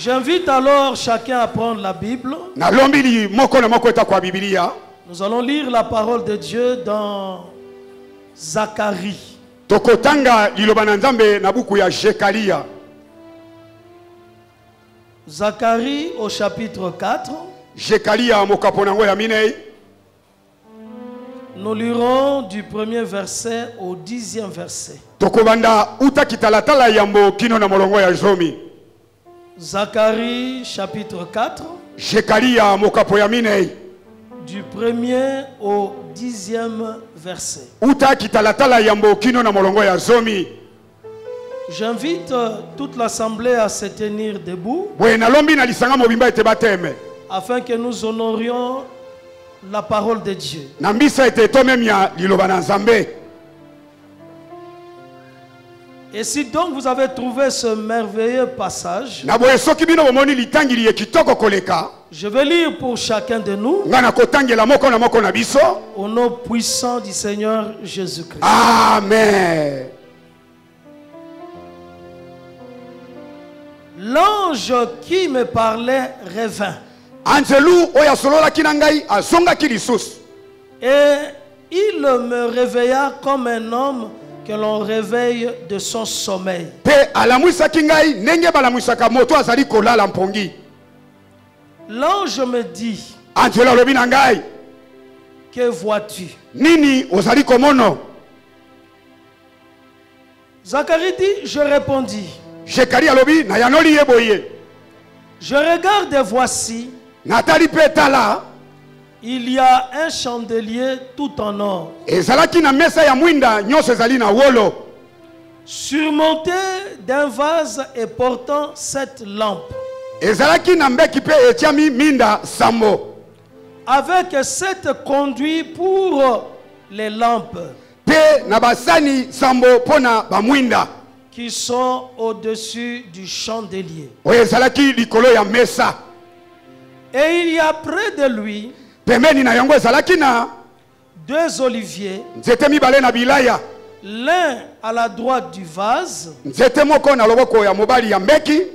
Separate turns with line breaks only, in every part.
J'invite alors chacun à prendre la Bible. Nous allons lire la parole de Dieu dans Zacharie. Zacharie au chapitre 4. Nous lirons du premier verset au 10e verset. Zacharie chapitre 4. Du premier au 10e verset. J'invite toute l'assemblée à se tenir debout afin que nous honorions la parole de Dieu. Et si donc vous avez trouvé ce merveilleux passage, je vais lire pour chacun de nous au nom puissant du Seigneur Jésus-Christ.
Amen.
L'ange qui me parlait revint. Et il me réveilla comme un homme que l'on réveille de son sommeil. L'ange me dit, que vois-tu? Zacharie dit, je répondis, je regarde et voici, il y a un chandelier tout en or, surmonté d'un vase et portant 7 lampes, avec 7 conduits pour les lampes qui sont au-dessus du chandelier. Et il y a près de lui 2 oliviers, l'un à la droite du vase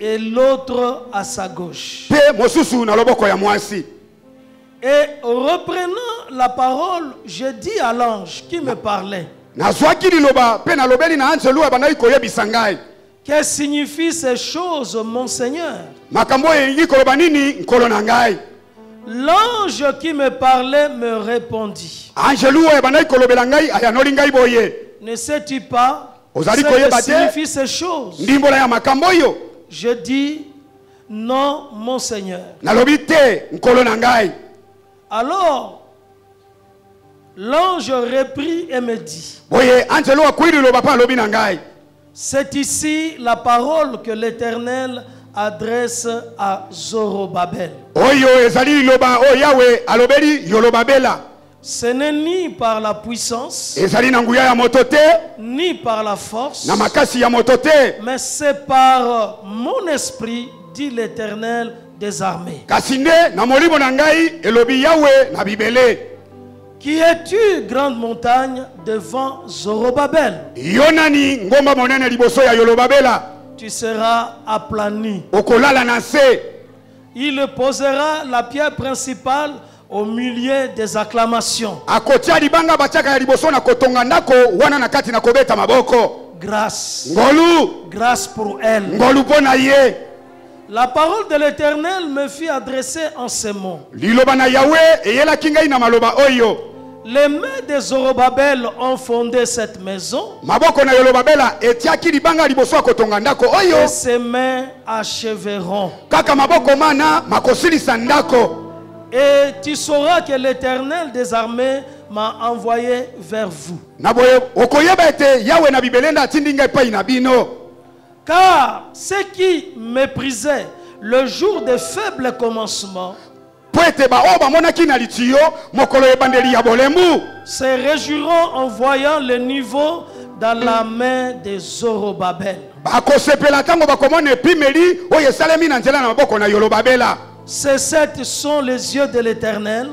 et l'autre à sa gauche. Et reprenant la parole, je dis à l'ange qui me parlait, que signifient ces choses, mon Seigneur? L'ange qui me parlait me répondit, ne sais-tu pas ce que signifient ces choses? Je dis, non, mon Seigneur. Alors, l'ange reprit et me dit, c'est ici la parole que l'Éternel adresse à Zorobabel. Ce n'est ni par la puissance, ni par la force, mais c'est par mon esprit, dit l'Éternel des armées. Qui es-tu, grande montagne, devant Zorobabel? Tu seras aplani. Il posera la pierre principale au milieu des acclamations. Grâce. Grâce pour elle. La parole de l'Éternel me fit adresser en ces mots. Les mains de Zorobabel ont fondé cette maison, et ses mains achèveront. Et tu sauras que l'Éternel des armées m'a envoyé vers vous. Car ceux qui méprisaient le jour des faibles commencements se réjouiront en voyant le niveau dans la main de Zorobabel. Ces 7 sont les yeux de l'Éternel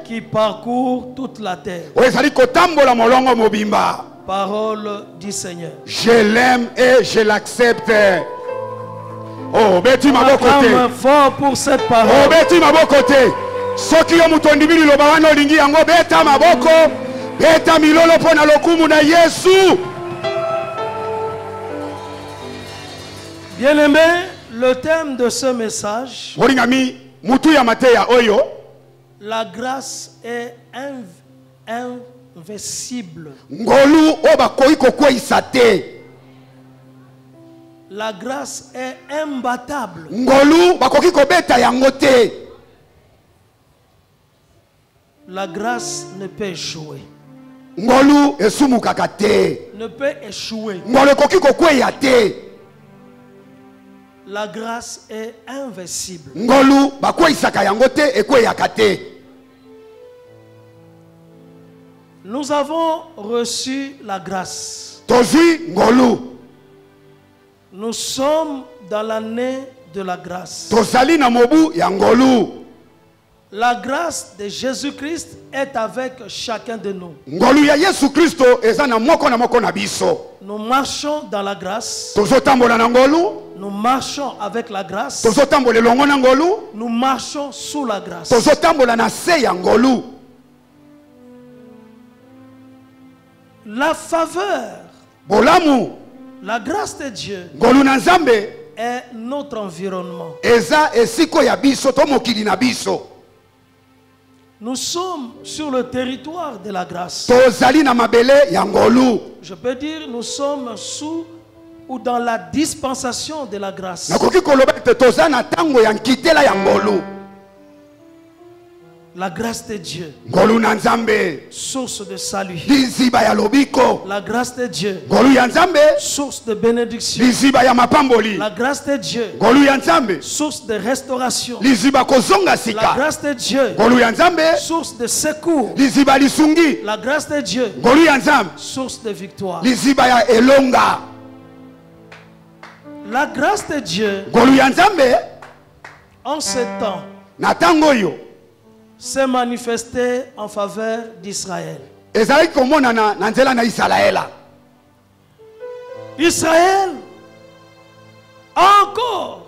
qui parcourent toute la terre. Parole du Seigneur.
Je l'aime et je l'accepte.
Oh, beti maboko te.
Fort pour cette parole.
Oh, beti maboko te. Soki yo mutondi bili lo bana olingi yango beta maboko. Beta milolo pona lokumu na Yesu.
Bien-aimé, le thème de ce message,
Moringami mutu ya mateya oyo.
La grâce est invincible.
Ngolu oba koiko kwisa te.
La grâce est imbattable.
Ngolu bakoki kobeta yango te.
La grâce ne peut échouer.
Ngolu esumukaka te.
Ne peut échouer.
Ngolu koki kokweya te.
La grâce est invincible.
Ngolu bakweyisaka yango te ekweyaka te.
Nous avons reçu la grâce.
Tozwi ngolu.
Nous sommes dans l'année de la grâce.
Tozali na mobu ya ngolu.
La grâce de Jésus-Christ est avec chacun de nous.
Ngolu ya Yesu Kristo eza na moko na biso.
Nous marchons dans la grâce.
Tozotambola na ngolu.
Nous marchons avec la grâce.
Tozotambola elongo na ngolu.
Nous marchons sous la grâce.
Tozotambola na se ya ngolu.
La faveur,
bolamu,
la grâce de Dieu
ngolu na Nzambe
est notre environnement.
Eza esiko ya biso to mokili na biso.
Nous sommes sur le territoire de la grâce.
Tozali na mabele ya ngolu.
Je peux dire nous sommes sous ou dans la dispensation de la grâce.
Nakoki koloba te toza na tango ya nkitela ya ngolu.
La grâce de Dieu,
ngolu na Nzambe,
source de salut.
liziba ya lobiko.
La grâce de Dieu,
ngolu ya Nzambe,
source de bénédiction.
liziba ya mapamboli.
La grâce de Dieu,
ngolu ya Nzambe,
source de restauration.
liziba kozonga
La
sika.
grâce de Dieu,
ngolu ya Nzambe,
source de secours.
liziba lisungi.
La grâce de Dieu,
ngolu ya Nzambe,
source de victoire.
liziba ya elonga.
La grâce de Dieu,
ngolu ya Nzambe,
en ce temps,
na tango yo
s'est manifesté en faveur d'Israël.
ezali komonana na nzela na Israela.
Israël a encore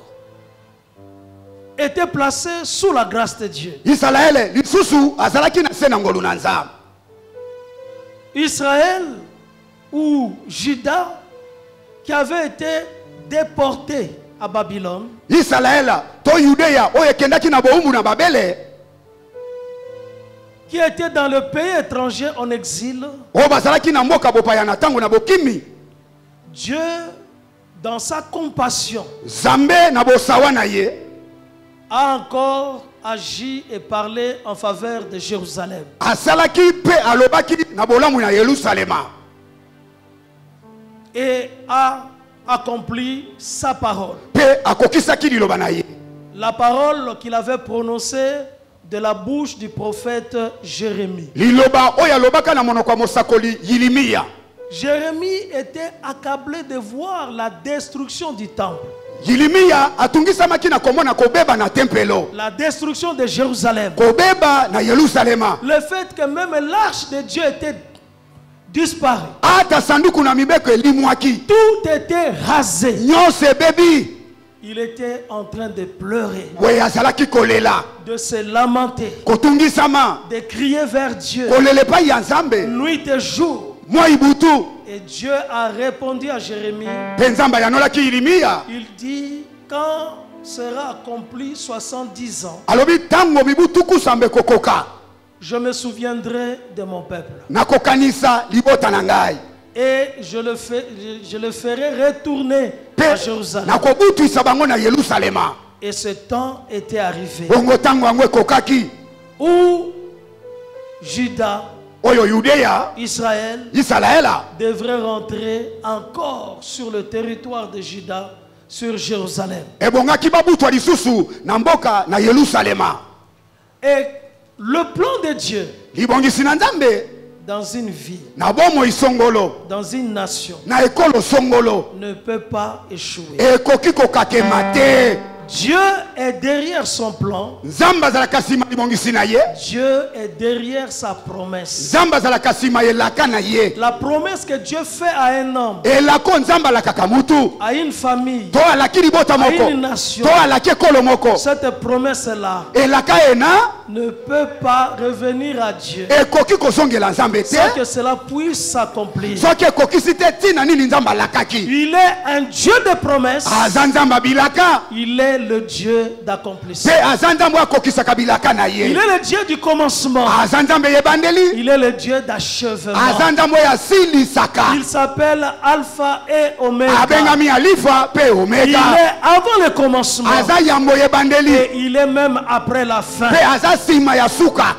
été placé sous la grâce de Dieu.
Israël lisusu azalaki na se na ngolu na Nzambe.
Israël ou Juda qui avait été déporté à Babylone,
Israël to Yudeya oyo ekendaki na bowumbu na Babele,
qui était dans le pays étranger en exil,
oyo bazalaki na mboka bopaya na tango na bokimi.
Dieu, dans sa compassion,
Nzambe na bosawa na ye
a encore agi et parlé en faveur de Jérusalem.
asalaki pe alobaki na bolamu na Yerusalema
Et a accompli sa parole.
pe akokisaki liloba na ye.
La parole qu'il avait prononcée de la bouche du prophète Jérémie.
Liloba oyo alobaka na monoko ya mosakoli Yilimiya.
Jérémie était accablé de voir la destruction du temple,
Yilimiya atungisamaki na komona kobeba na tempelo,
la destruction de Jérusalem.
kobeba na Yerusalema.
Le fait que même l'arche de Dieu était disparue.
Ata sanduku na mibeko elimwaki.
Tout était rasé.
Nyonso ebebi.
Il était en train de pleurer,
We azalaki kolela,
de se lamenter,
kotungisama,
de crier vers Dieu
kolele epai ya Nzambe
nuit et jour.
mwa ibutu.
Et Dieu a répondu à Jérémie.
Mpe Nzambe ayanolaki Yilimiya.
Il dit, quand sera accompli 70 ans,
Alobi tango mibu tukusa kokoka,
je me souviendrai de mon peuple.
nakokanisa libota na ngai.
Et je le ferai retourner à Jérusalem.
Nakobutisa bango na Yerusalema.
Et ce temps était arrivé
Bongo tango yango ekokaki
où Juda,
oyo Yudeya,
Israël,
Israela
devrait rentrer encore sur le territoire de Juda, sur Jérusalem.
ebongaki babutwa lisusu na mboka na Yerusalema.
Et le plan de Dieu
Libongisi na Nzambe
dans une vie,
na bomoi songolo,
dans une nation,
na ekolo songolo
ne peut pas échouer.
ekoki kokakema te.
Dieu est derrière son plan. Dieu est derrière sa promesse. La promesse que Dieu fait à un homme, à une famille, à une nation, cette promesse-là ne peut pas revenir à Dieu sans que cela puisse s'accomplir. Il est un Dieu de promesses. Il est le Dieu d'accomplissement. Il est le Dieu du commencement. Il est le Dieu d'achèvement. Il s'appelle Alpha et Oméga. Il est avant le commencement. Et il est même après la fin.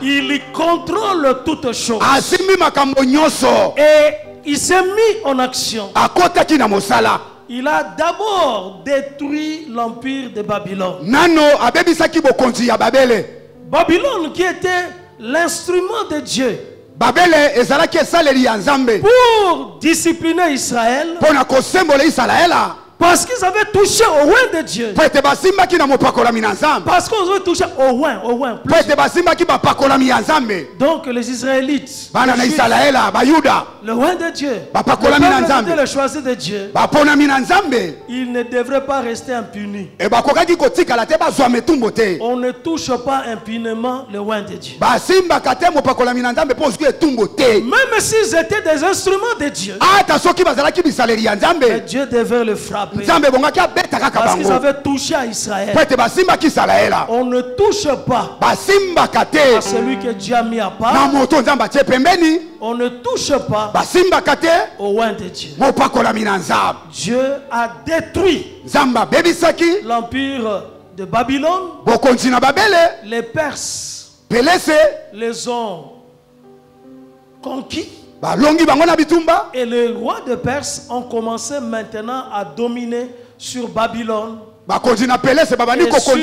Il contrôle toutes choses. Et il s'est mis en action. Il a d'abord détruit l'empire de Babylone. Babylone qui était l'instrument de Dieu pour discipliner Israël. Parce qu'ils avaient touché au oint de Dieu. Parce qu'ils avaient touché au oint. Donc les Israélites, le oint de Dieu, le choisi de Dieu, ils ne devraient pas rester impunis. On ne touche pas impunément le oint de Dieu. Même s'ils étaient des instruments de Dieu, Dieu devait le frapper. Parce qu'ils avaient touché à Israël. On ne touche pas à celui que Dieu a mis à part. On ne touche pas au oint de Dieu. Dieu a détruit l'empire de Babylone. Les Perses les ont conquis. Et les rois de Perse ont commencé maintenant à dominer sur Babylone et sur un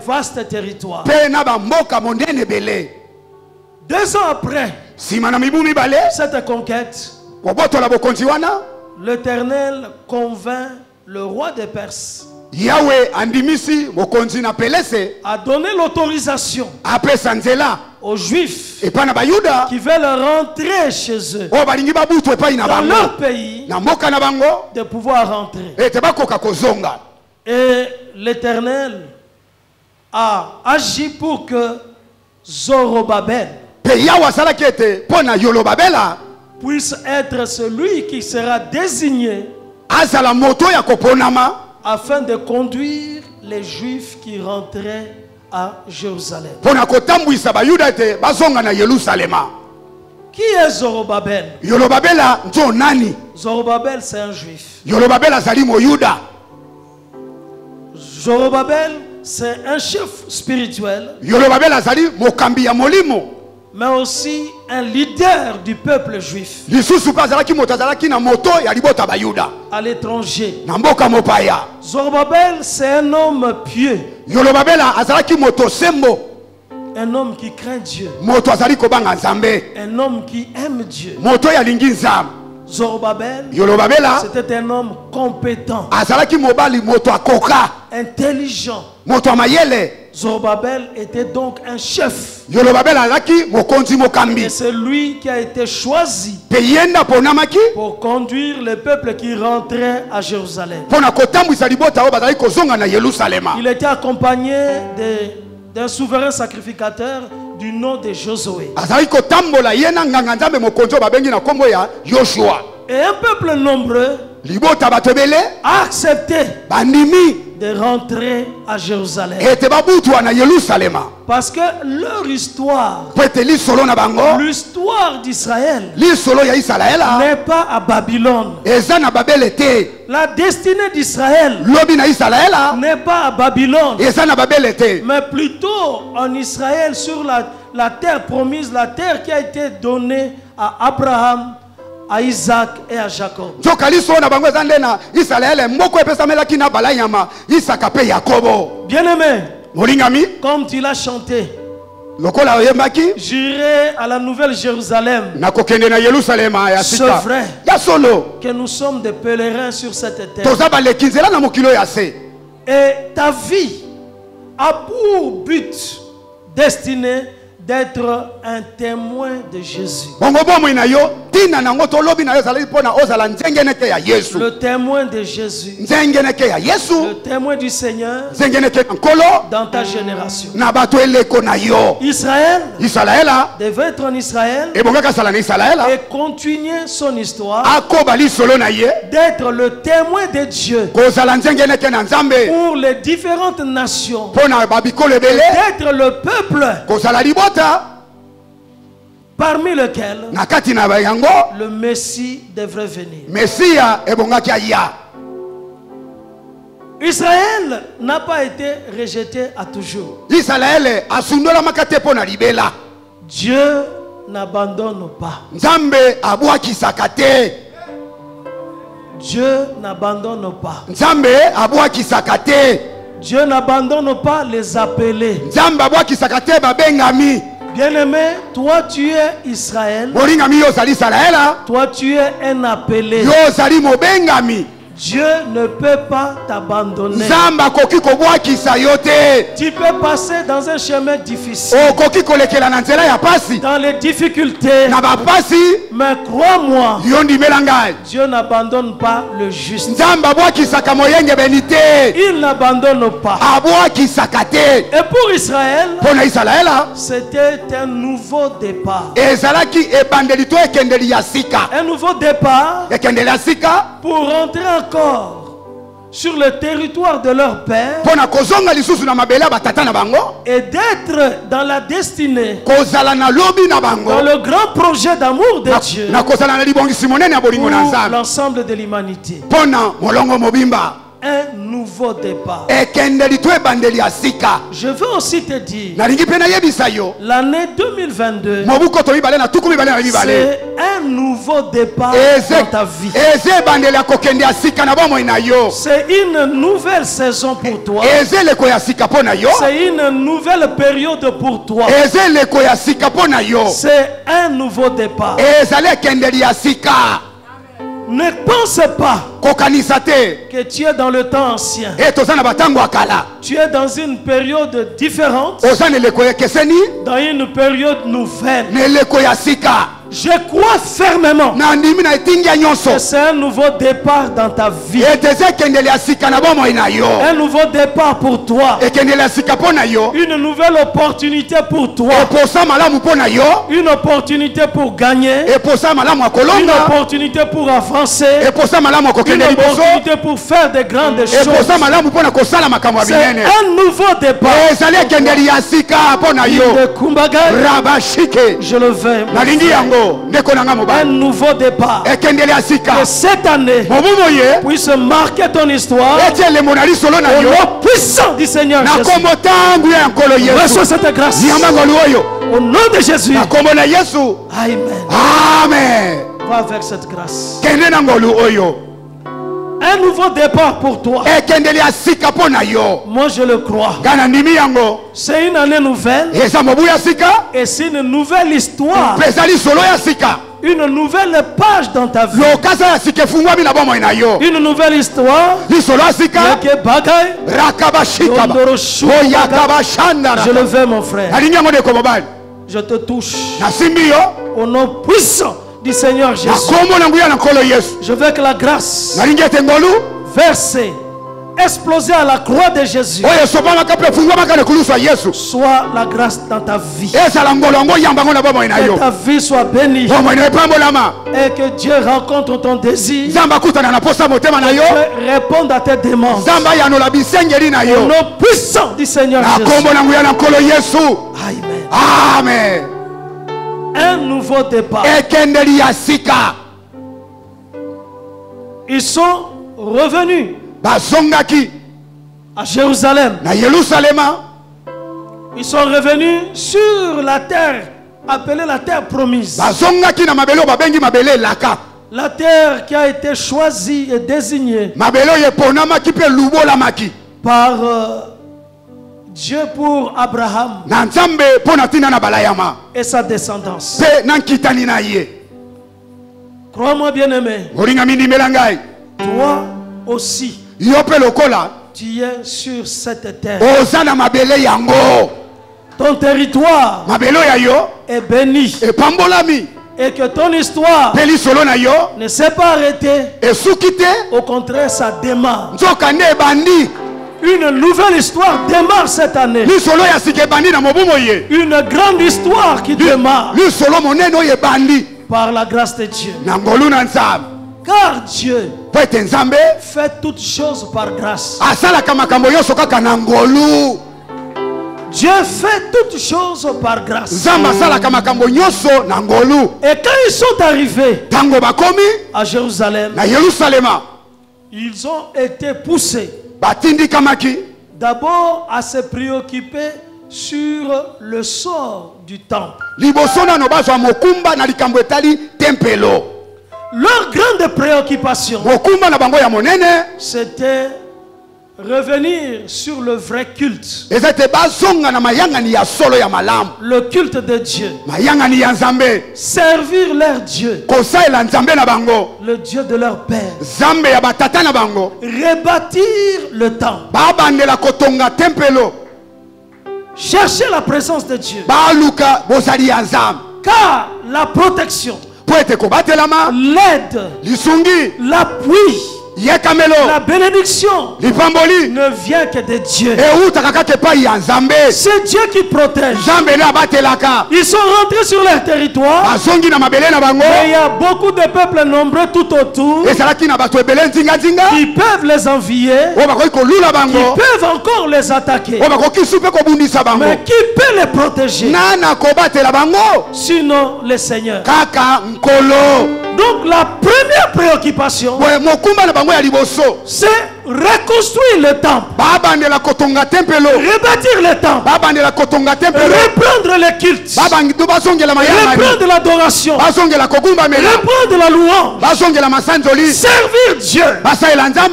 vaste territoire. 2 ans après cette conquête, l'Éternel convainc le roi de Perse a donné l'autorisation aux Juifs qui veulent rentrer chez eux dans leur pays de pouvoir rentrer. Et l'Éternel a agi pour que Zorobabel puisse être celui qui sera désigné afin de conduire les Juifs qui rentraient à Jérusalem. Qui est Zorobabel? Zorobabel, c'est un Juif. Zorobabel, c'est un chef spirituel, mais aussi un leader du peuple juif à l'étranger. Zorobabel, c'est un homme pieux, un homme qui craint Dieu, un homme qui aime Dieu. Zorobabel, c'était un homme compétent, intelligent. Zorobabel était donc un chef. Et c'est lui qui a été choisi pour conduire le peuple qui rentrait à Jérusalem. Il était accompagné d'un souverain sacrificateur du nom de Josué. Et un peuple nombreux a accepté de rentrer à Jérusalem. Parce que leur histoire, l'histoire d'Israël, n'est pas à Babylone. La destinée d'Israël n'est pas à Babylone, mais plutôt en Israël, sur la terre promise, la terre qui a été donnée à Abraham, à Isaac et à Jacob. Bien-aimé, comme tu l'as chanté, j'irai à la Nouvelle Jérusalem. C'est vrai que nous sommes des pèlerins sur cette terre.
Et ta vie a pour but destiné d'être un témoin de Jésus. Le témoin de Jésus. Le témoin du Seigneur dans ta génération. Israël devait être en Israël et continuer son histoire d'être le témoin de Dieu pour les différentes nations, d'être le peuple parmi lesquels le Messie devrait venir. Israël n'a pas été rejeté à toujours. Dieu n'abandonne pas. Dieu n'abandonne pas. Dieu n'abandonne pas les appelés. Bien-aimé, toi tu es Israël. Toi tu es un appelé. Dieu ne peut pas t'abandonner. Tu peux passer dans un chemin difficile, dans les difficultés, mais crois-moi, Dieu n'abandonne pas le juste. Il n'abandonne pas. Et pour Israël, c'était un nouveau départ. Un nouveau départ pour rentrer encore sur le territoire de leur père et d'être dans la destinée, dans le grand projet d'amour de Dieu pour l'ensemble de l'humanité. Un nouveau départ. Je veux aussi te dire, l'année 2022, c'est un nouveau départ dans ta vie. C'est une nouvelle saison pour toi. C'est une nouvelle période pour toi. C'est un nouveau départ. Ne pense pas que tu es dans le temps ancien. Tu es dans une période différente, dans une période nouvelle. Je crois fermement que c'est un nouveau départ dans ta vie. Un nouveau départ pour toi. Une nouvelle opportunité pour toi. Une opportunité pour gagner. Une opportunité pour avancer. Une opportunité pour faire de grandes choses. C'est un nouveau départ. Je le veux. Un nouveau départ. Que cette année puisse marquer ton histoire au nom puissant du Seigneur Jésus. Reçois cette grâce au nom de Jésus. Amen.
Amen.
Va avec cette grâce. Un nouveau départ pour toi. Moi je le crois. C'est une année nouvelle. Et c'est une nouvelle histoire. Une nouvelle page dans ta vie. Une nouvelle histoire. Je le veux mon frère. Je te touche. Au nom puissant du Seigneur Jésus. Je veux que la grâce versée, explosée à la croix de Jésus, soit la grâce dans ta vie. Que ta vie soit bénie. Et que Dieu rencontre ton désir. Et réponde à tes demandes. Au nom puissant du Seigneur Jésus. Amen.
Amen.
Un nouveau départ. Ils sont revenus à Jérusalem. Ils sont revenus sur la terre appelée la terre promise. La terre qui a été choisie et désignée par Dieu pour Abraham et sa descendance. Crois-moi bien aimé, toi aussi
tu es sur cette terre. Ton territoire est béni. Et que ton histoire ne s'est pas arrêtée. Au contraire, ça démarre. Une nouvelle histoire démarre cette année. Une grande histoire qui démarre. Par la grâce de Dieu. Car Dieu fait toutes choses par grâce. Dieu fait toutes choses par grâce. Et quand ils sont arrivés à Jérusalem, ils ont été poussés d'abord à se préoccuper sur le sort du temple. Leur grande préoccupation, c'était revenir sur le vrai culte. Le culte de Dieu. Servir leur Dieu. Le Dieu de leur père. Rebâtir le temple. Chercher la présence de Dieu. Car la protection, l'aide, l'appui, la bénédiction ne vient que de Dieu. C'est Dieu qui protège. Ils sont rentrés sur leur territoire. Mais il y a beaucoup de peuples nombreux tout autour qui peuvent les envier, qui peuvent encore les attaquer. Mais qui peut les protéger? Sinon le Seigneur. Donc la première préoccupation, c'est reconstruire le temple, rebâtir le temple, reprendre le culte, reprendre l'adoration, reprendre la louange, servir Dieu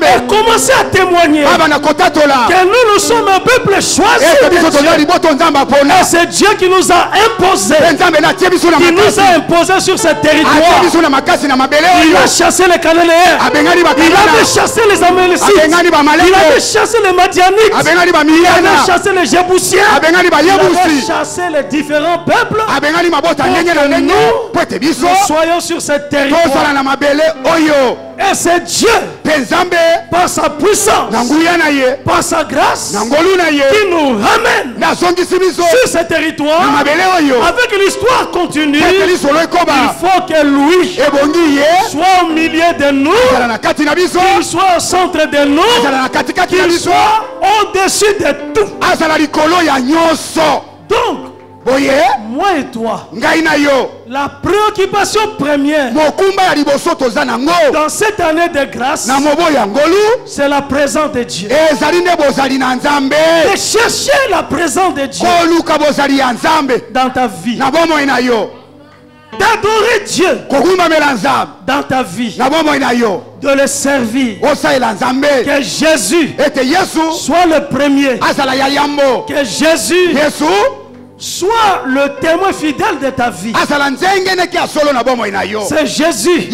et commencer à témoigner que nous sommes un peuple choisi de Dieu. Et c'est Dieu qui nous a imposé, sur ce territoire. Il a chassé les Cananéens, il avait chassé les Amélécites, il avait chassé les Madianites, il avait chassé les Jébusiens, il avait chassé les différents peuples pour que nous soyons sur cette territoire. Et c'est Dieu, par sa puissance, par sa grâce, qui nous ramène sur ce territoire avec une histoire continue. Il faut que lui soit au milieu de nous, qu'il soit au centre de nous, qu'il soit au-dessus de tout. Donc, moi et toi, la préoccupation première dans cette année de grâce, c'est la présence de Dieu. De chercher la présence de Dieu dans ta vie. D'adorer Dieu dans ta vie. De le servir. Que Jésus soit le premier. Que Jésus soit le témoin fidèle de ta vie. C'est Jésus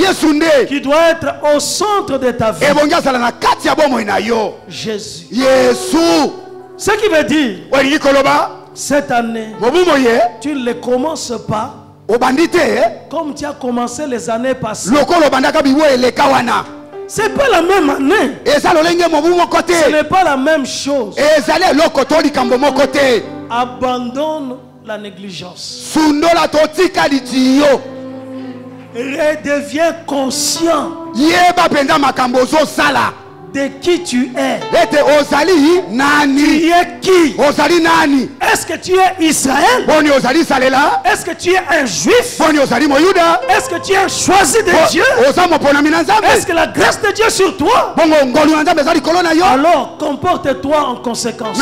qui doit être au centre de ta vie. Jésus. Ce qui veut dire, cette année, tu ne le commences pas comme tu as commencé les années passées. C'est pas la même année. Ce n'est pas la même chose. Abandonne la négligence. Redeviens conscient de qui tu es. Tu es qui? Est-ce que tu es Israël? Est-ce que tu es un juif? Est-ce que tu es un choisi de Dieu? Est-ce que la grâce de Dieu est sur toi? Alors comporte-toi en conséquence.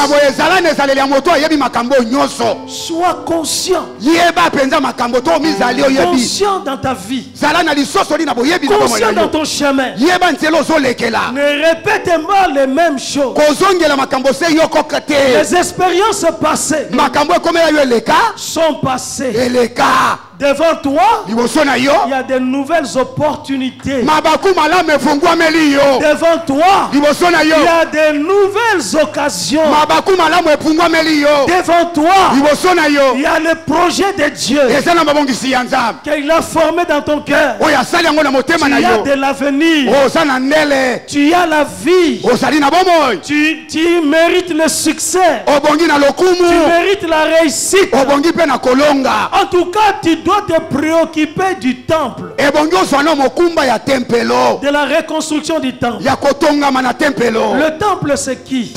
Sois conscient. Conscient dans ta vie. Conscient dans ton chemin. Ne répète pas les mêmes choses. Les expériences passées sont passées Devant toi, il y a de nouvelles opportunités. Devant toi, il y a de nouvelles occasions. Devant toi, il y a le projet de Dieu qu'il a formé dans ton cœur. Tu as de l'avenir. Tu as la vie. Tu mérites le succès. Tu mérites la réussite. En tout cas, tu dois te préoccuper du temple. De la reconstruction du temple. Le temple, c'est qui?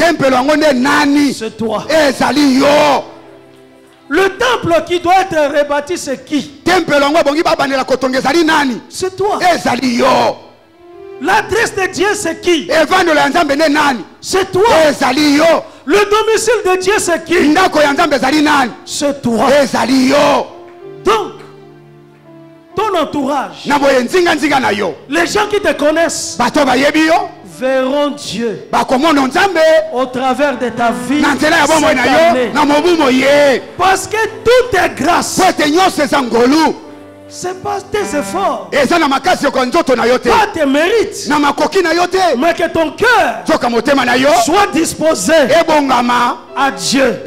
C'est toi. Le temple qui doit être rebâti, c'est qui? C'est toi. L'adresse de Dieu, c'est qui? C'est toi. Le domicile de Dieu, c'est qui? C'est toi. Donc, ton entourage, les gens qui te connaissent verront Dieu au travers de ta vie cette année. Parce que tout est grâce. C'est pas tes efforts, pas tes mérites, mais que ton cœur soit disposé à Dieu,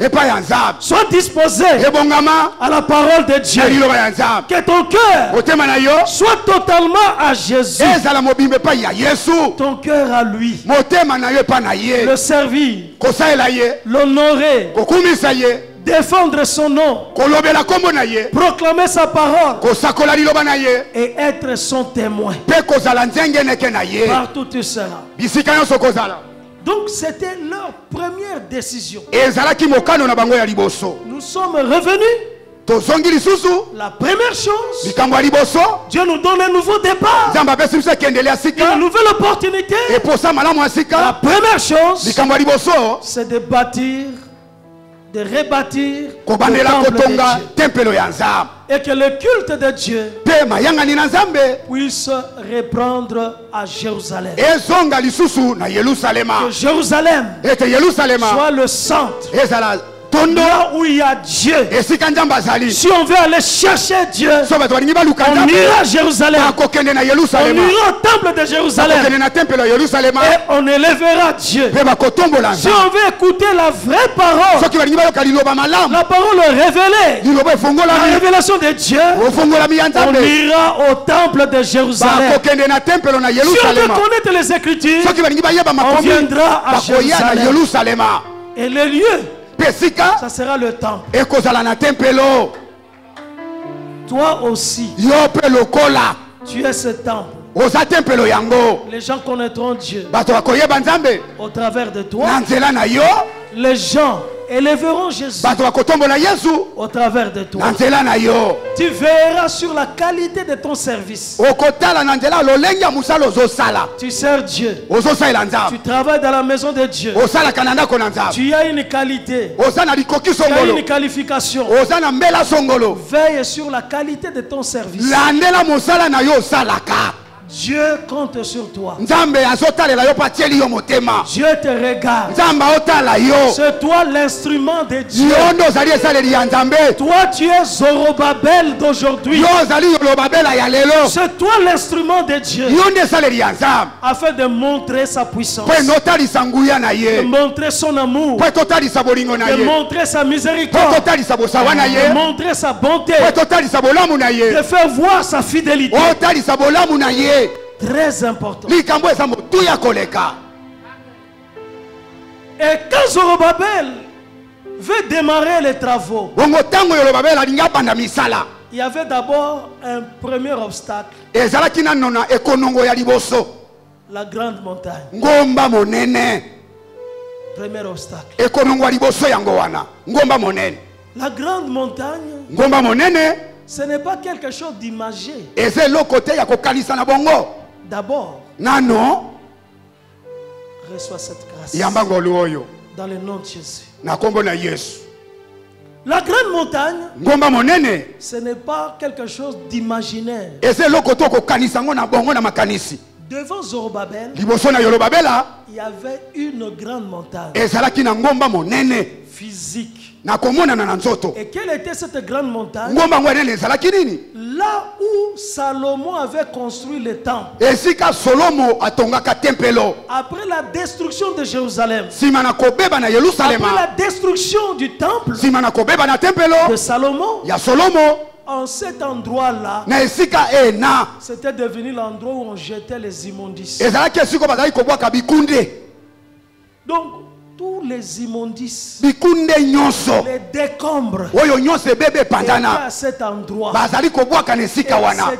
soit disposé à la parole de Dieu, que ton cœur soit totalement à Jésus, ton cœur à lui, le servir, l'honorer, défendre son nom, proclamer sa parole et être son témoin. Partout tu seras. Donc c'était leur première décision. Nous sommes revenus. La première chose, Dieu nous donne un nouveau départ, une nouvelle opportunité. La première chose, c'est de bâtir, de rebâtir le temple de Dieu. Et que le culte de Dieu puisse reprendre à Jérusalem. Que Jérusalem soit le centre. Là où il y a Dieu. Si on veut aller chercher Dieu, on ira à Jérusalem. On ira au temple de Jérusalem. Et on élèvera Dieu. Si on veut écouter la vraie parole, la parole révélée, la révélation de Dieu, on ira au temple de Jérusalem. Si on veut connaître les Écritures, on viendra à Jérusalem. Et le lieu, ça sera le temple. Toi aussi, tu es ce temple. Les gens connaîtront Dieu au travers de toi. Les gens élèveront Jésus au travers de toi. Tu verras sur la qualité de ton service. Tu sers Dieu. Tu travailles dans la maison de Dieu. Tu as une qualité. Tu as une qualification. Veille sur la qualité de ton service. Dieu compte sur toi. Dieu te regarde. C'est toi l'instrument de Dieu. Toi tu es Zorobabel d'aujourd'hui. C'est toi l'instrument de Dieu. Afin de montrer sa puissance, de montrer son amour, de montrer sa miséricorde, de montrer sa bonté, de faire voir sa fidélité. Très important. Et quand Zorobabel veut démarrer les travaux, il y avait d'abord un premier obstacle. La grande montagne. Premier obstacle. La grande montagne, ce n'est pas quelque chose d'imagé. D'abord, reçois cette grâce dans le nom de Jésus. La grande montagne, ce n'est pas quelque chose d'imaginaire. Devant Zorobabel, il y avait une grande montagne physique. Et quelle était cette grande montagne? Là où Salomon avait construit le temple. Après la destruction de Jérusalem. Après la destruction du temple de Salomon. En cet endroit-là, c'était devenu l'endroit où on jetait les immondices. Donc, tous les immondices, les décombres étaient à cet endroit.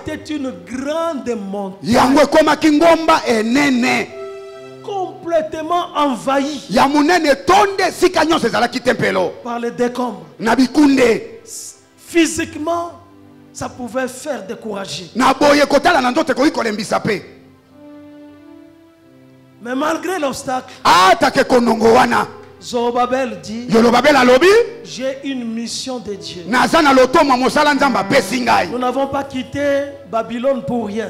C'était une grande montagne complètement envahie par les décombres. Physiquement, ça pouvait faire décourager. Mais malgré l'obstacle, Zorobabel dit, j'ai une mission de Dieu. Nous n'avons pas quitté Babylone pour rien.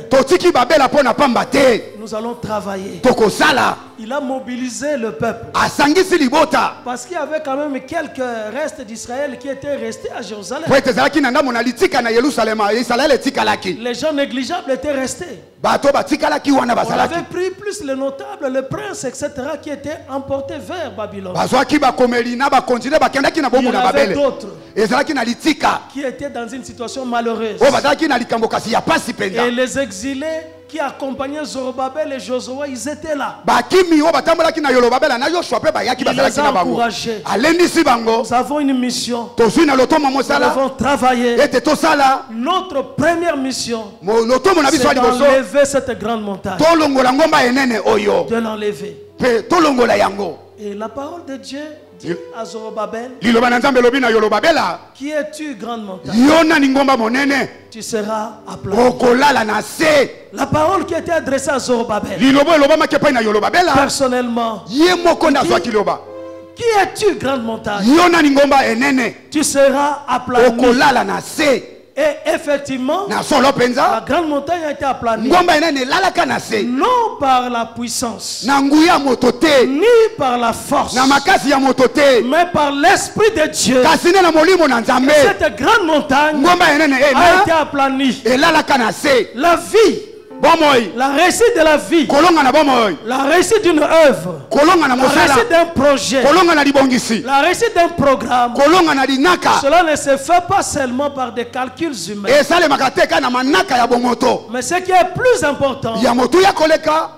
Nous allons travailler. Il a mobilisé le peuple. Parce qu'il y avait quand même quelques restes d'Israël qui étaient restés à Jérusalem. Les gens négligeables étaient restés. On avait pris plus les notables, les princes, etc. qui étaient emportés vers Babylone. Il y avait d'autres qui étaient dans une situation malheureuse. Et les exilés qui accompagnaient Zorobabel et Josué, ils étaient là. Il les a encouragés. Nous avons une mission. Nous avons travaillé. Notre première mission, c'est d'enlever cette grande montagne. De l'enlever. Et la parole de Dieu dit à Zorobabel, qui es-tu, grande montagne? Tu seras aplani. La parole qui était adressée à Zorobabel, personnellement, qui es-tu, grande montagne? Tu seras aplani. Et effectivement, la grande montagne a été aplanie. Non par la puissance, ni par la force, mais par l'Esprit de Dieu. Et cette grande montagne a été aplanie. La vie, la réussite de la vie, la réussite d'une œuvre, la réussite d'un projet, la réussite d'un programme, cela ne se fait pas seulement par des calculs humains. Mais ce qui est plus important,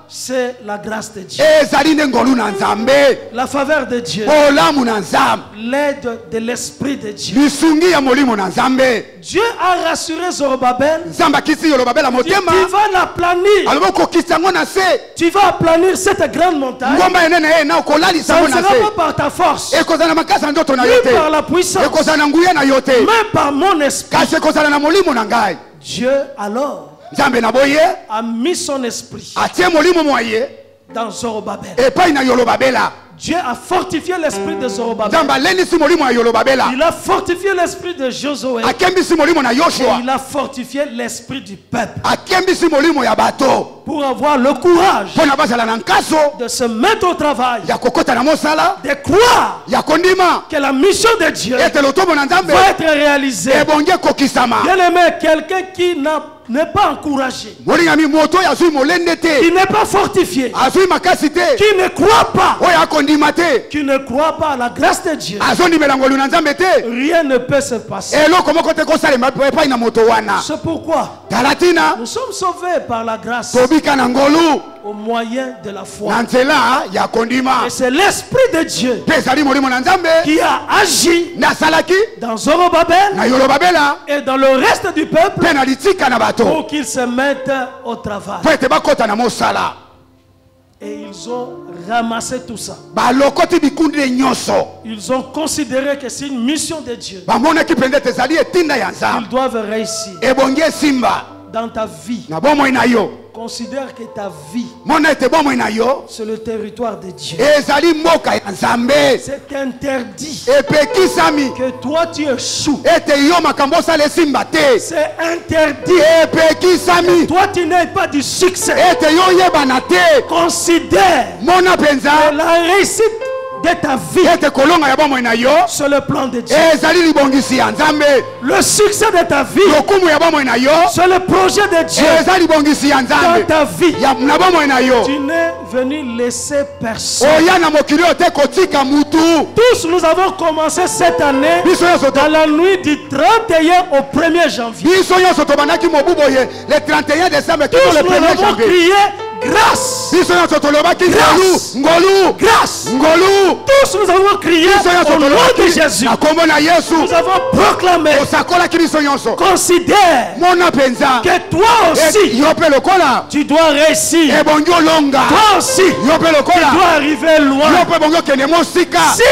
c'est la grâce de Dieu, la faveur de Dieu, l'aide de l'Esprit de Dieu. Dieu a rassuré Zorobabel. Tu vas l'aplanir. Tu vas aplanir cette grande montagne. Ça ne sera pas par ta force, ni par la puissance, mais par mon esprit. Dieu alors a mis son esprit dans Zorobabel. Dieu a fortifié l'esprit de Zorobabel. Il a fortifié l'esprit de Josué. Et il a fortifié l'esprit du peuple. Pour avoir le courage de se mettre au travail, de croire que la mission de Dieu va être réalisée. Bien aimé, quelqu'un qui n'est pas encouragé, qui n'est pas fortifié, qui ne croit pas, qui ne croit pas à la grâce de Dieu, rien ne peut se passer. C'est pourquoi nous sommes sauvés par la grâce au moyen de la foi. Et c'est l'Esprit de Dieu qui a agi dans Zorobabel et dans le reste du peuple pour qu'ils se mettent au travail. Et ils ont ramassé tout ça. Ils ont considéré que c'est une mission de Dieu. Ils doivent réussir. dans ta vie, considère que ta vie, c'est le territoire de Dieu. C'est interdit que toi tu échoues. C'est interdit que toi tu n'aies pas du succès. Considère que la réussite de ta vie sur le plan de Dieu. Le succès de ta vie sur le projet de Dieu dans ta vie. Tu n'es venu laisser personne. Tous nous avons commencé cette année dans la nuit du 31 au 1er janvier. Tous nous avons crié grâce. Grâce. Tous nous avons crié au nom de Jésus. Nous avons proclamé. Considère que toi aussi tu dois réussir. Toi aussi tu dois arriver loin. Si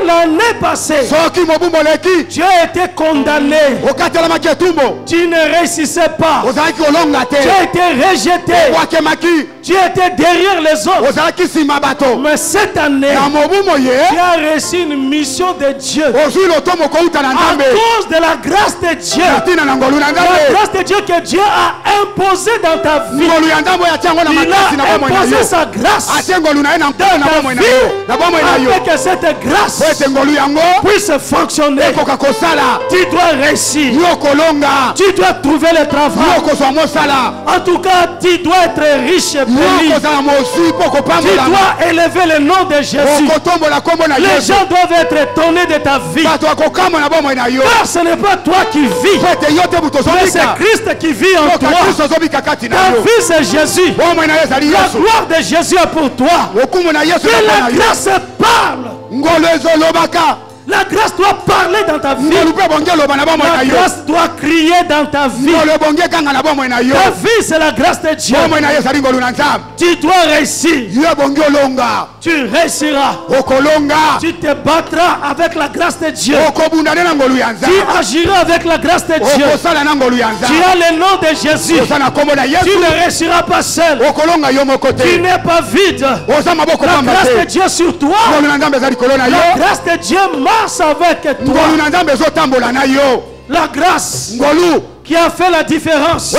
l'année passée tu as été condamné, tu ne réussissais pas, tu as été rejeté, tu étais derrière les autres. Mais cette année, tu as reçu une mission de Dieu. À cause de la grâce de Dieu. La grâce de Dieu que Dieu a imposée dans ta vie. Il a imposé sa grâce dans ta vie, afin que cette grâce puisse fonctionner. Tu dois réussir. Tu dois trouver le travail. En tout cas, tu dois être riche. Tu dois élever le nom de Jésus. Les gens doivent être étonnés de ta vie. Car ce n'est pas toi qui vis, mais c'est Christ qui vit en toi. Ta vie c'est Jésus. La gloire de Jésus est pour toi. Que la grâce parle. La grâce doit parler dans ta vie. La grâce doit crier dans ta vie. Ta vie c'est la grâce de Dieu. Tu dois réussir. Tu réussiras. Tu te battras avec la grâce de Dieu. Tu agiras avec la grâce de Dieu. Tu as le nom de Jésus. Tu ne réussiras pas seul. Tu n'es pas vide. La grâce de Dieu sur toi. La grâce de Dieu marche avec toi. La grâce qui a fait la différence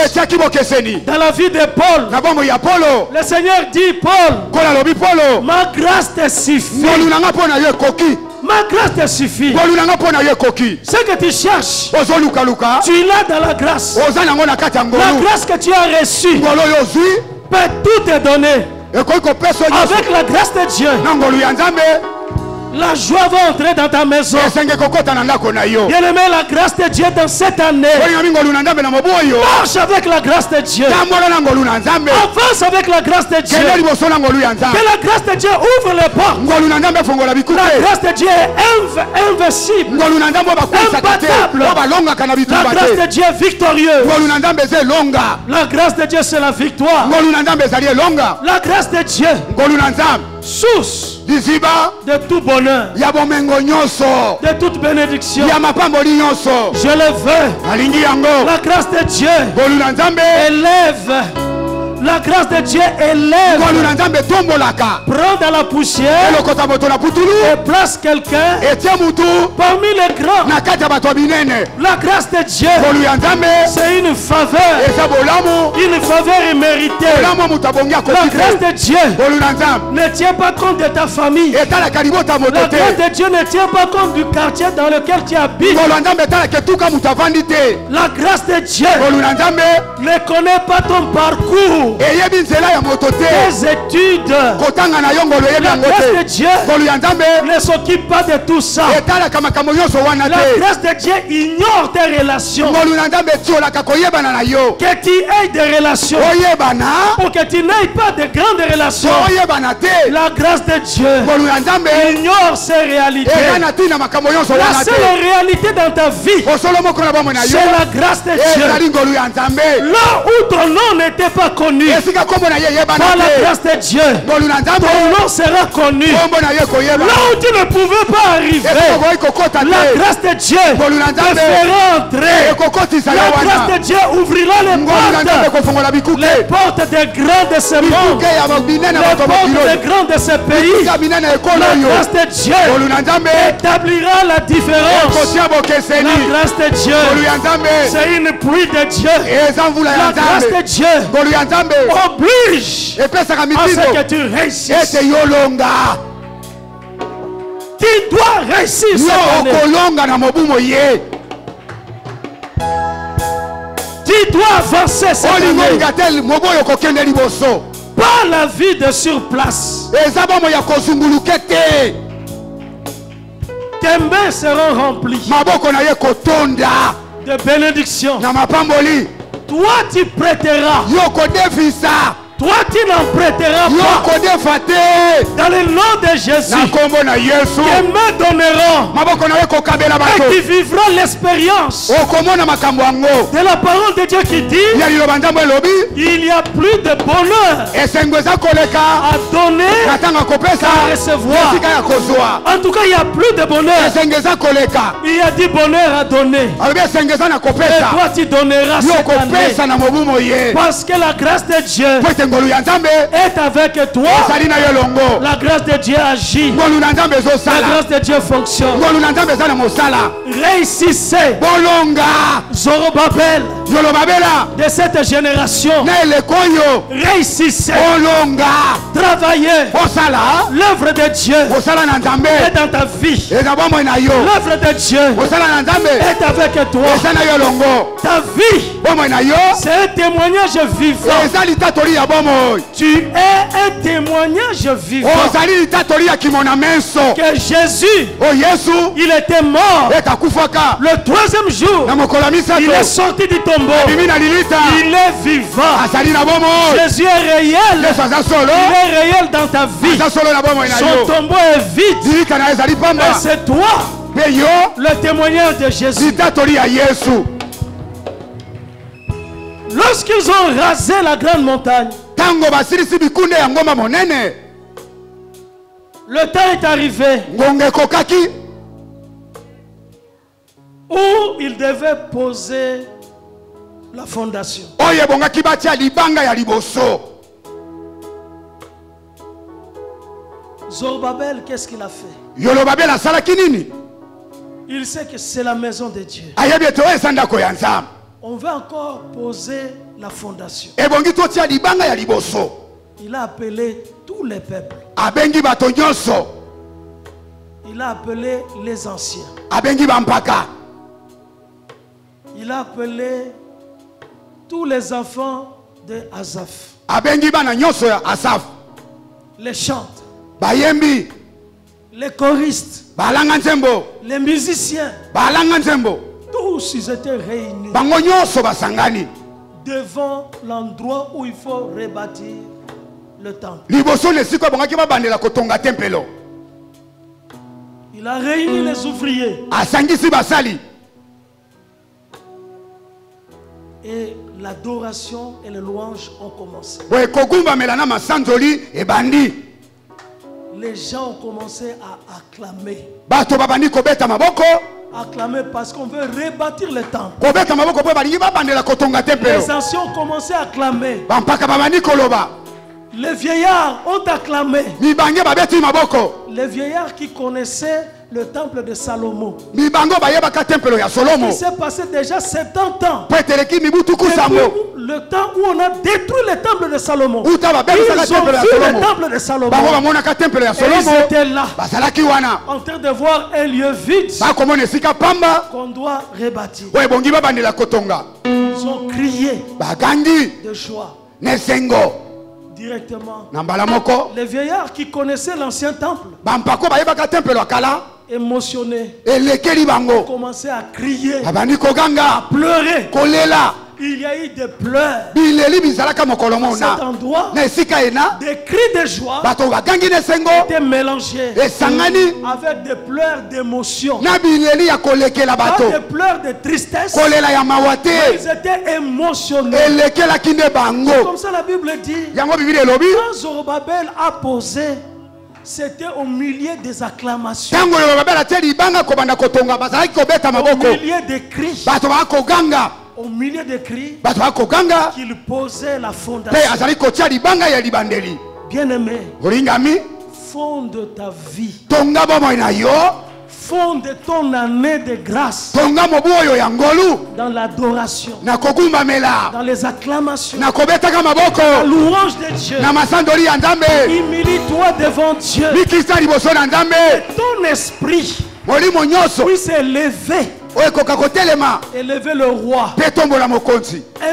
dans la vie de Paul. Le Seigneur dit, Paul, ma grâce te suffit. Ma grâce te suffit. Ce que tu cherches, tu l'as dans la grâce. La grâce que tu as reçue peut tout te donner. Avec la grâce de Dieu, la joie va entrer dans ta maison. Bien-aimé, la grâce de Dieu dans cette année. Marche avec la grâce de Dieu. Avance avec la grâce de Dieu. Que la grâce de Dieu ouvre les portes. La grâce de Dieu est invincible, imbattable. La grâce de Dieu est victorieuse. La grâce de Dieu c'est la victoire. La grâce de Dieu, source de tout bonheur, de toute bénédiction. Je le veux. La grâce de Dieu élève. La grâce de Dieu élève. Prends dans la poussière et place quelqu'un parmi les grands. La grâce de Dieu, c'est une faveur. Une faveur imméritée. La grâce de Dieu ne tient pas compte de ta famille. La grâce de Dieu ne tient pas compte du quartier dans lequel tu habites. La grâce de Dieu ne connaît pas ton parcours, tes études. La grâce de Dieu ne s'occupe pas de tout ça. La grâce de Dieu ignore tes relations. Que tu aies des relations ou que tu n'aies pas de grandes relations, la grâce de Dieu ignore ces réalités. La seule réalité dans ta vie, c'est la grâce de Dieu. Là où ton nom n'était pas connu, connu. Par la grâce de Dieu, ton nom sera connu. Là où tu ne pouvais pas arriver, la grâce de Dieu te fera entrer. La grâce de Dieu ouvrira les portes des grands de ce monde, les portes des grands de ce pays. La grâce de Dieu établira la différence. La grâce de Dieu, c'est une pluie de Dieu. La grâce de Dieu oblige à ce que tu réussisses. Tu dois réussir cette année. Tu dois avancer cette année. Pas la vie de sur place. Tes mains seront remplies de bénédictions. Toi tu prêteras. Toi tu n'en prêteras pas. Dans le nom de Jésus, tes mains donneront. Et tu vivras l'expérience de la parole de Dieu qui dit il n'y a plus de bonheur à donner qu'à recevoir. En tout cas, il n'y a plus de bonheur. Il y a du bonheur à donner. Et toi tu donneras cette année. Parce que la grâce de Dieu est avec toi. La grâce de Dieu agit. La grâce de Dieu fonctionne. Réussissez. Zorobabel de cette génération. Réussissez. Travaillez. L'œuvre de Dieu est dans ta vie. L'œuvre de Dieu est avec toi. Ta vie, c'est un témoignage vivant. Tu es un témoignage vivant que Jésus, il était mort. Le troisième jour, il est sorti du tombeau. Il est vivant. Jésus est réel. Il est réel dans ta vie. Son tombeau est vide. Et c'est toi le témoignage de Jésus. Lorsqu'ils ont rasé la grande montagne, le temps est arrivé où ils devaient poser la fondation. Zorobabel, qu'est-ce qu'il a fait? Il sait que c'est la maison de Dieu. On veut encore poser la fondation. Il a appelé tous les peuples. Il a appelé les anciens. Il a appelé tous les enfants de Asaph. Les chantres. Les choristes. Les musiciens. Tous ils étaient réunis devant l'endroit où il faut rebâtir le temple. Il a réuni les ouvriers. Et l'adoration et les louanges ont commencé. Les gens ont commencé à acclamer. Acclamer parce qu'on veut rebâtir le temple. Les anciens ont commencé à acclamer. Les vieillards ont acclamé. Les vieillards qui connaissaient le temple de Salomon. Il s'est passé déjà 70 ans. Le temps où on a détruit le temple de Salomon. Ils ont vu le temple de Salomon. Et ils étaient là en train de voir un lieu vide qu'on doit rebâtir. Ils ont crié de joie. Directement. Les vieillards qui connaissaient l'ancien temple, émotionnés, ont commencé à crier, à pleurer. Il y a eu des pleurs. À cet endroit, des cris de joie étaient mélangés avec des pleurs d'émotion. Pas des pleurs de tristesse. Mais ils étaient émotionnés. C'est comme ça la Bible dit. Quand Zorobabel a posé, c'était au milieu des acclamations, au milieu des cris, au milieu des cris qu'il posait la fondation. Bien-aimé, fonde ta vie, fonde ton année de grâce dans l'adoration, dans les acclamations, dans la louange de Dieu. Humilie-toi devant Dieu. Et ton esprit puisse élever le roi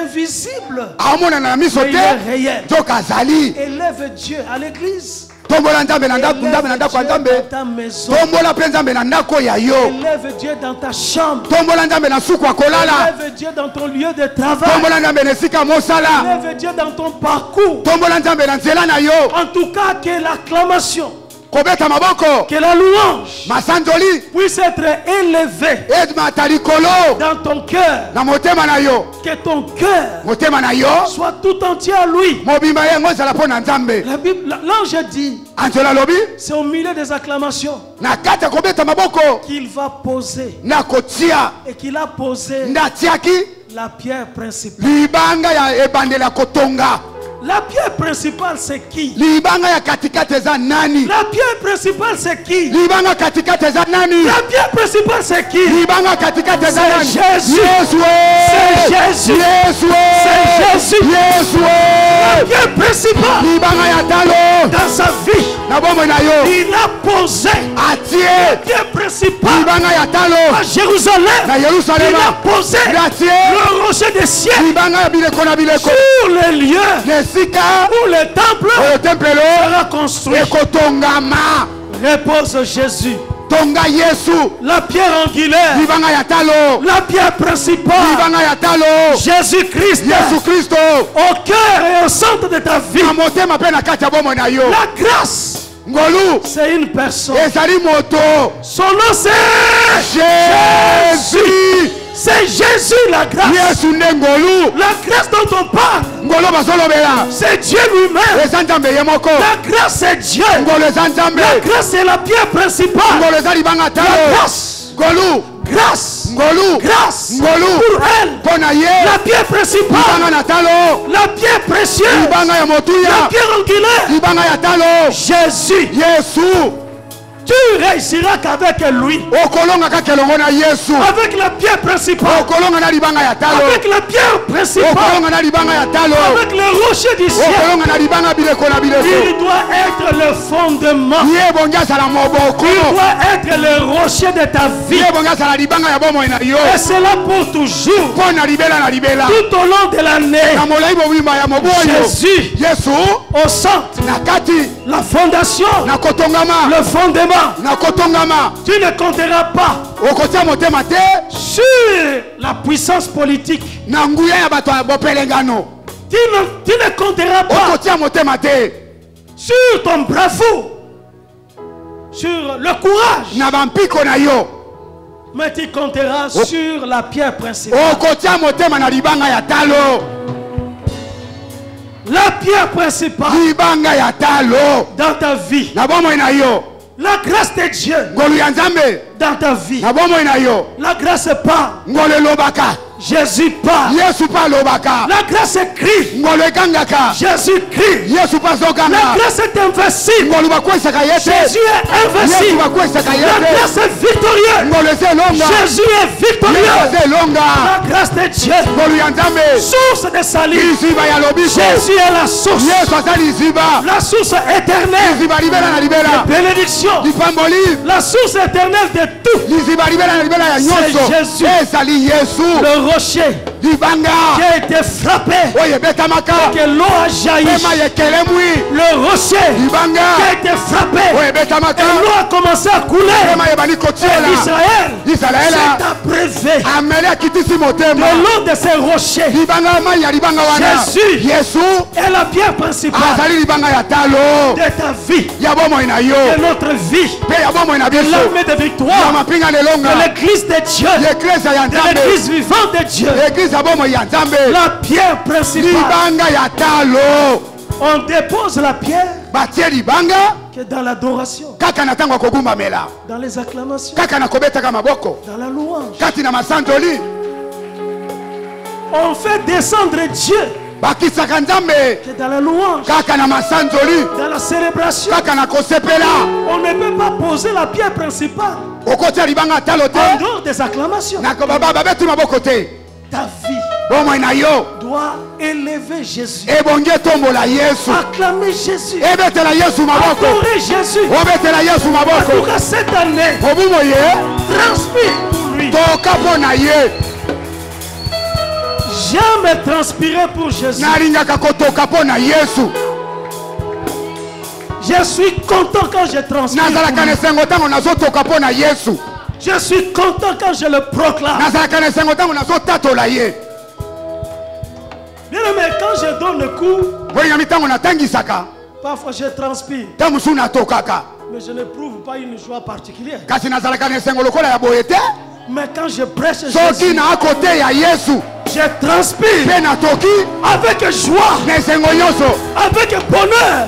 invisible, mais il est réel. Élève Dieu à l'église. Élève Dieu dans ta chambre. Élève Dieu dans ton lieu de travail. Élève Dieu dans ton parcours. En tout cas, que l'acclamation, que la louange puisse être élevée dans ton cœur. Que ton cœur soit tout entier à lui. L'ange dit, c'est au milieu des acclamations qu'il va poser et qu'il a posé la pierre principale. La pierre principale c'est qui? La pierre principale c'est qui? La pierre principale c'est qui? C'est Jésus. C'est Jésus. C'est Jésus. La pierre principale dans sa vie, il a posé la pierre principale à Jérusalem. Il a posé le rocher des cieux sur les lieux où le temple sera construit. Repose Jésus. La pierre angulaire, la pierre principale, Jésus-Christ, au cœur et au centre de ta vie. La grâce, c'est une personne. Son nom c'est Jésus. C'est Jésus la grâce. La grâce dont on parle, c'est Dieu lui-même. La grâce c'est Dieu. La grâce c'est la pierre principale. La grâce. Grâce. Grâce. Pour elle. La pierre principale. La pierre précieuse. La pierre angulaire. Jésus. Tu réussiras qu'avec lui. Avec la pierre principale. Avec la pierre principale. Avec le rocher du ciel. Il doit être le fondement. Il doit être le rocher de ta vie. Et c'est là pour toujours. Tout au long de l'année. Jésus au centre. La fondation. Le fondement. Tu ne compteras pas sur la puissance politique. Tu ne compteras pas sur ton bravoure, sur le courage, mais tu compteras sur la pierre principale. La pierre principale dans ta vie. La grâce de Dieu dans ta vie. La grâce part. Jésus parle. La grâce est crie. Jésus crie. La grâce est invincible. Jésus est invincible. La grâce est victorieuse. Jésus est victorieux. La grâce de Dieu, source de salut. Jésus est la source. La source éternelle de bénédiction. La source éternelle de tout. C'est Jésus. Le rocher. qui a été frappé et que l'eau a jailli. Le rocher qui a été frappé et l'eau a commencé à couler. Et Israël s'est abreuvé de l'eau de ces rochers. Jésus est la pierre principale de ta vie, de notre vie, de l'armée de victoire, de l'église de Dieu, de l'église vivante de Dieu, la pierre principale. On dépose la pierre que dans l'adoration, dans les acclamations, dans la louange. On fait descendre Dieu que dans la louange, dans la célébration. On ne peut pas poser la pierre principale en dehors des acclamations. Ta vie doit élever Jésus, acclamer Jésus, adorer Jésus. En tout cas cette année, transpire pour lui. Jamais transpirer pour Jésus. Je suis content quand je transpire pour lui. Je suis content quand je le proclame. Bien aimé, quand je donne le coup, parfois je transpire, mais je n'éprouve pas une joie particulière. Mais quand je prêche Jésus, je transpire avec joie, avec bonheur,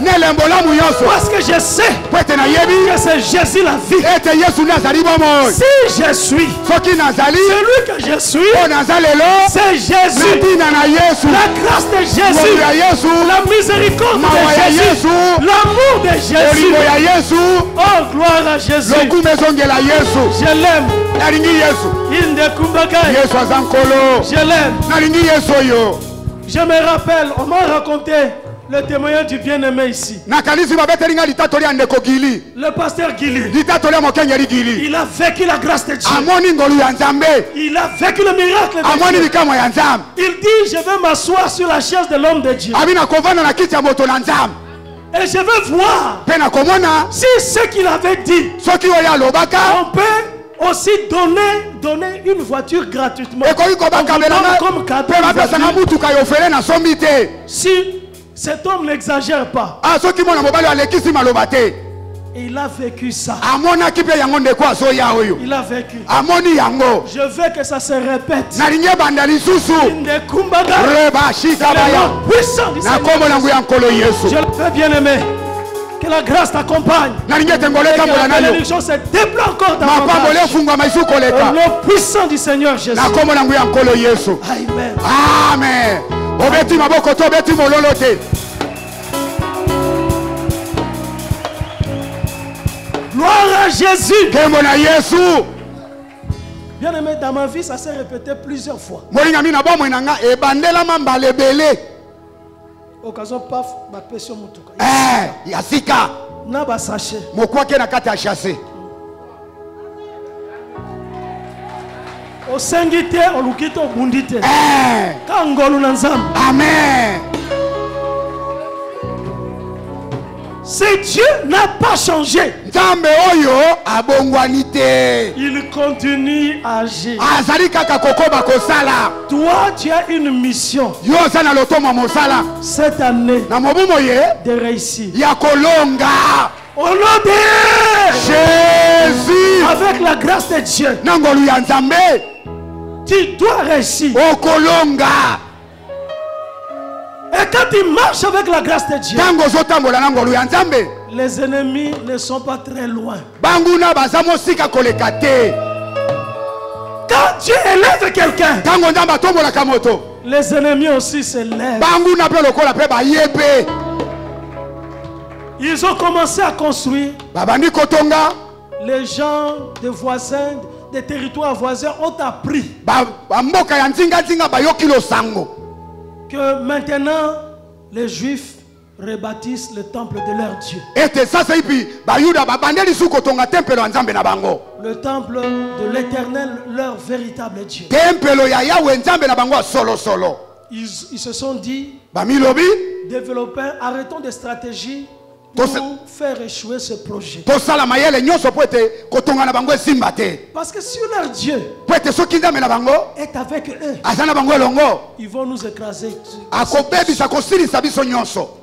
parce que je sais que c'est Jésus la vie. Si je suis celui que je suis, c'est Jésus. La grâce de Jésus, la miséricorde de Jésus, l'amour de Jésus. Oh, gloire à Jésus. Je l'aime. Je l'aime. Je me rappelle, on m'a raconté le témoignage du bien-aimé ici. Le pasteur Gili. Il a vécu la grâce de Dieu. Il a vécu le miracle de Dieu. Il dit, je vais m'asseoir sur la chaise de l'homme de Dieu. Et je veux voir si ce qu'il avait dit, on peut aussi donner une voiture gratuitement. Comme cadeau. Si cet homme n'exagère pas. Et il a vécu ça. Il a vécu. Je veux que ça se répète. Je le fais bien aimer. Que la grâce t'accompagne. Et que la bénédiction se déploie encore davantage. Au nom puissant du Seigneur Jésus. Amen.
Amen.
Gloire à Jésus. Bien aimé, dans ma vie, ça s'est répété plusieurs fois. Occasion paf, ma pression mutuka.
Yasika.
Na ba sachet.
Mokwake na kati ya chassé.
O sengite o lukito bundite. Ka ngolu na nzambe.
Amen.
Si Dieu n'a pas changé, il continue à agir. Toi, tu as une mission cette année de réussir. Au nom de
Jésus,
avec la grâce de Dieu, tu dois réussir. Et quand tu marches avec la grâce de Dieu, les ennemis ne sont pas très loin. Quand Dieu élève quelqu'un, les ennemis aussi se lèvent. Ils ont commencé à construire. Les gens des voisins, des territoires voisins ont appris que maintenant les Juifs rebâtissent le temple de leur Dieu. Le temple de l'Éternel, leur véritable Dieu. Ils se sont dit, développons, arrêtons des stratégies pour faire échouer ce projet. Parce que si leur Dieu est avec eux, ils vont nous écraser.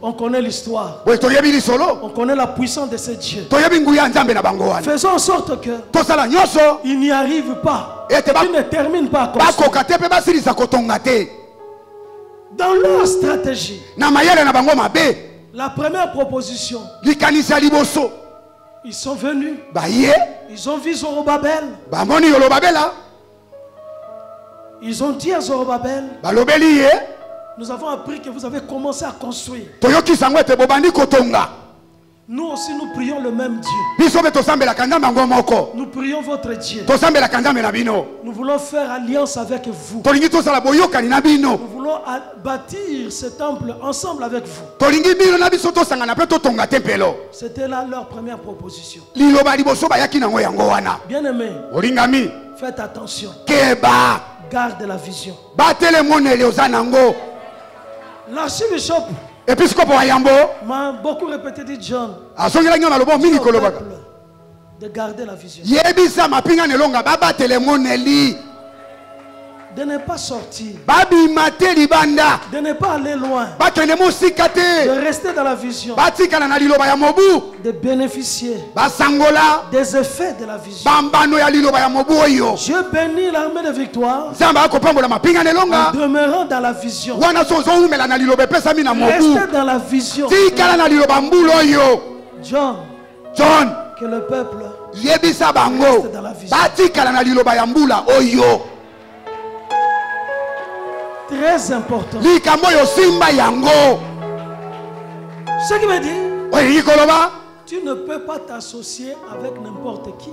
On connaît l'histoire. On connaît la puissance de ce Dieu. Faisons en sorte que ils n'y arrivent pas. Ils ne terminent pas comme ça. Dans leur stratégie, la première proposition, ils sont venus, ils ont vu Zorobabel, ils ont dit à Zorobabel, nous avons appris que vous avez commencé à construire. Nous aussi nous prions le même Dieu. Nous prions votre Dieu. Nous voulons faire alliance avec vous. Nous voulons bâtir ce temple ensemble avec vous. C'était là leur première proposition. Bien-aimés, faites attention. Garde la vision. L'archibishop m'a beaucoup répété, dit John, de garder la vision. De ne pas sortir. De ne pas aller loin. De rester dans la vision. De bénéficier des effets de la vision. Dieu bénit l'armée de victoire en demeurant dans la vision. Restez dans la vision. John, que le peuple reste dans la vision. Très important. Ce qui veut dire, tu ne peux pas t'associer avec n'importe qui.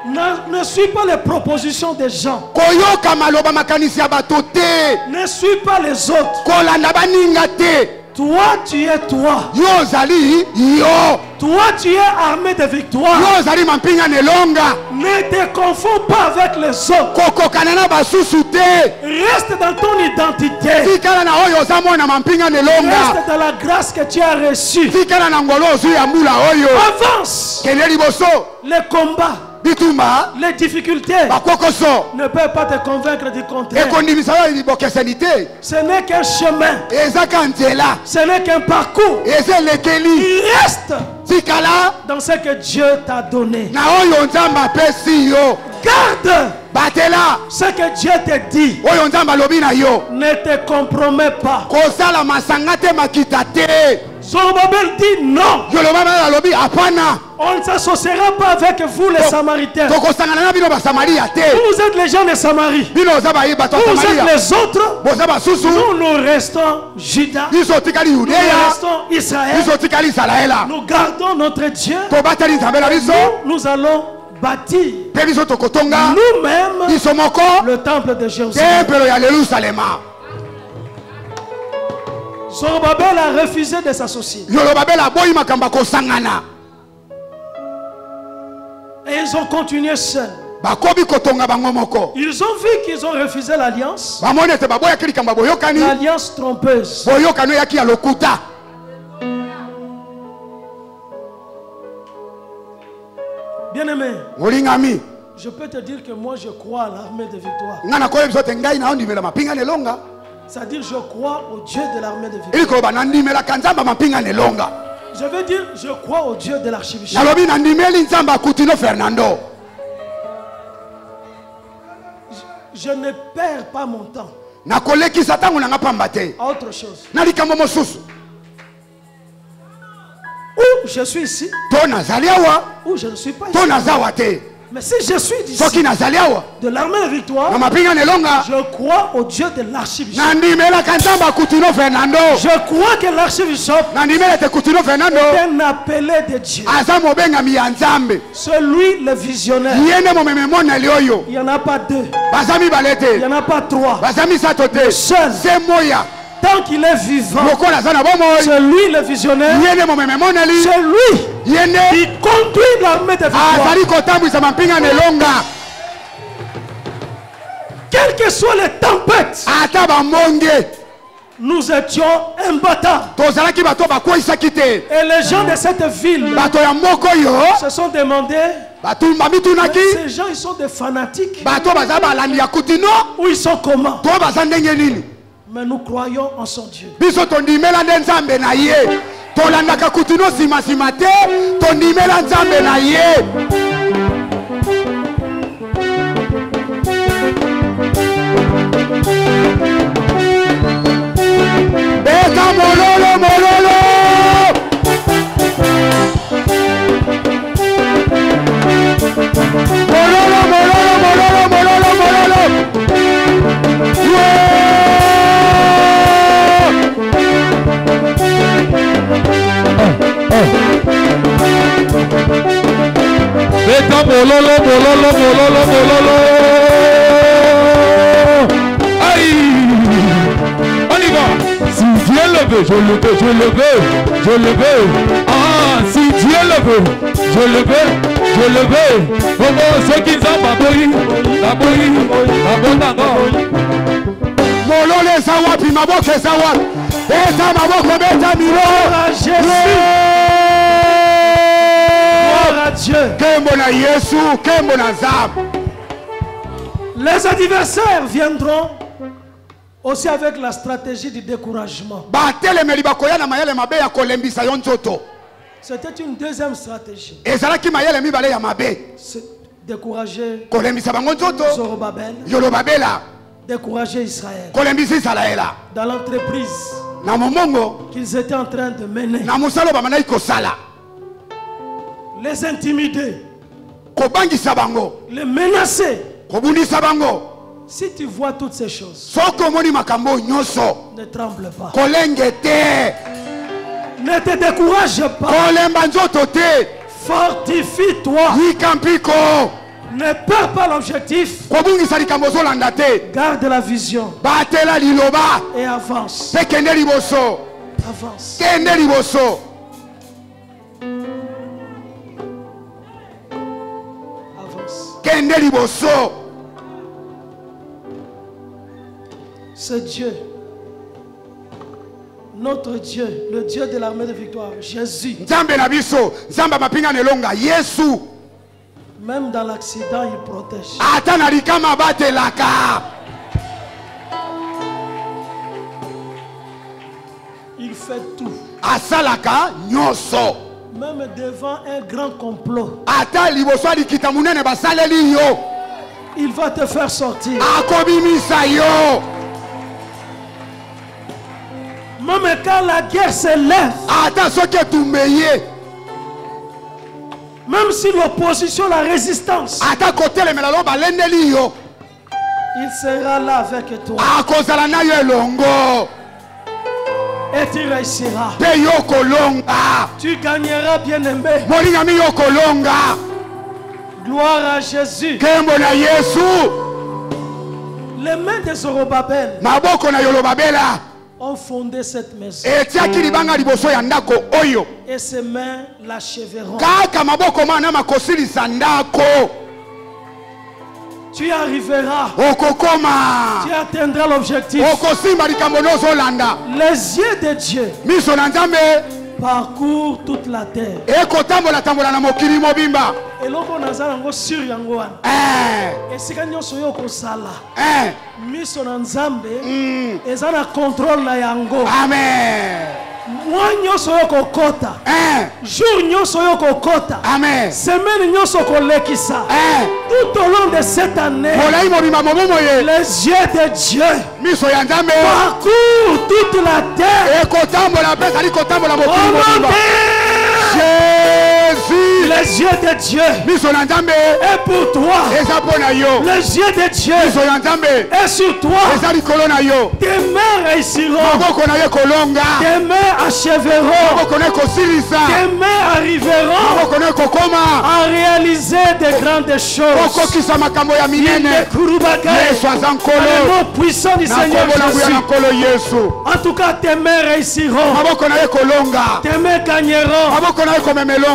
Ne suis pas les propositions des gens. Ne suis pas les autres. Toi, tu es toi. Toi, tu es armé de victoire. Ne te confonds pas avec les autres. Reste dans ton identité. Reste dans la grâce que tu as reçue. Avance. Les combats, les difficultés ne peuvent pas te convaincre du contraire. Ce n'est qu'un chemin. Ce n'est qu'un parcours. Il reste dans ce que Dieu t'a donné. Garde ce que Dieu te dit. Ne te compromets pas. Zorobabel dit non. On ne s'associera pas avec vous les Samaritains. Vous êtes les gens de Samarie. Vous êtes les autres. Nous restons Juda. Nous restons Israël. Nous gardons notre Dieu. Nous allons bâtir nous-mêmes le temple de Jérusalem. Zorobabel a refusé de s'associer. Et ils ont continué seuls. Ils ont vu qu'ils ont refusé l'alliance. L'alliance trompeuse. Bien-aimé, je peux te dire que moi je crois à l'armée de victoire. C'est-à-dire je crois au Dieu de l'armée de victoire. Je veux dire je crois au Dieu de l'archibishop. Je ne perds pas mon temps à autre chose. Ou je suis ici, ou je ne suis pas ici. Mais si je suis d'ici, de l'armée de victoire, je crois au Dieu de l'archibishop. Je crois que l'archibishop est un appelé de Dieu. Celui le visionnaire. Il n'y en a pas deux. Il n'y en a pas trois. Le seul. Tant qu'il est vivant, c'est lui le visionnaire. C'est lui qui conduit l'armée de victoire. Quelles que soient les tempêtes, nous étions imbattables. Et les gens de cette ville se sont demandé, ces gens ils sont des fanatiques ou ils sont comment? Mais nous croyons en son Dieu.
Beta mololo mololo. Mololo mololo mololo mololo mololo. Beta mololo mololo mololo mololo. Si Dieu le veut, je le veux, je le veux, je le veux. Ah, si Dieu le veut, je le veux, je le veux. Oh, ceux qui sont baboui, baboui, baboui. Molo les sawapi, mabok les sawap. Beta mabok, beta miro.
Gloire à Dieu.
Kembona Yesu, kembona Zab.
Les adversaires viendront aussi avec la stratégie du découragement. C'était une deuxième stratégie. C'est décourager Zorobabel, décourager Israël dans l'entreprise qu'ils étaient en train de mener. Les intimider, les menacer. Si tu vois toutes ces choses, ne tremble pas. Ne te décourage pas. Fortifie-toi. Ne perds pas l'objectif. Garde la vision. Et avance. Avance. Avance. Ce Dieu, notre Dieu, le Dieu de l'armée de victoire, Jésus. Même dans l'accident, il protège. Il fait tout. Même devant un grand complot, il va te faire sortir. Même quand la guerre s'élève, même si l'opposition, la résistance, il sera là avec toi. Et tu réussiras. Tu gagneras, bien aimé. Gloire à Jésus. Les mains de Zorobabel ont fondé cette maison. Et ses mains l'achèveront. Tu arriveras. Tu atteindras l'objectif. Les yeux de Dieu parcourent toute la terre. Et l'on a sur Yangoan. Et c'est quand nous sommes au Sala. Miso Nzambe. Et ça na contrôle na Yango.
Amen.
Moi nyoso yoko kota. Jour nyoso yoko kota.
Amen.
Semaine nyoso kolekisa. Tout au long de cette année, les yeux de Dieu parcourent toute la terre. Jésus, les yeux de Dieu est pour toi. Les yeux de Dieu est sur toi. Tes mains réussiront. Tes mains achèveront. Tes mains arriveront en réalité. réaliser des grandes choses. Le nom puissant du Seigneur Jésus. En tout cas, tes mains réussiront. Tes mains gagneront.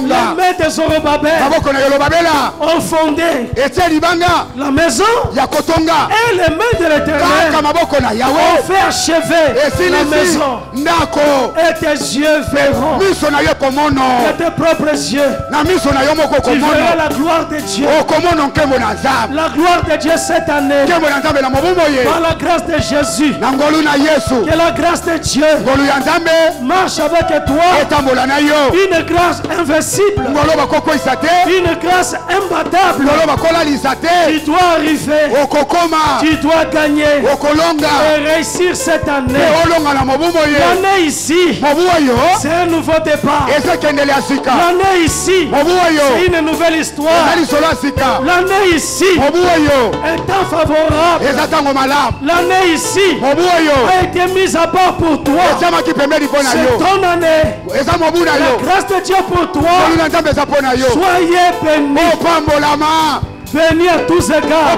Les mains des Zorobabel ont fondé la maison. Et les mains de l'Éternel ont fait achever la maison. Et tes yeux verront. Et tes propres yeux. Tu verras la gloire de Dieu. La gloire de Dieu cette année. Par la grâce de Jésus. Que la grâce de Dieu marche avec toi. Une grâce invincible. Une grâce imbattable. Tu dois arriver. Tu dois gagner. Et réussir cette année. L'année ici, c'est un nouveau départ. L'année ici, c'est une nouvelle histoire. L'année ici, un temps favorable. L'année ici a été mise à part pour toi. C'est ton année. La grâce de Dieu pour toi. Soyez bénis. Béni à tous égards.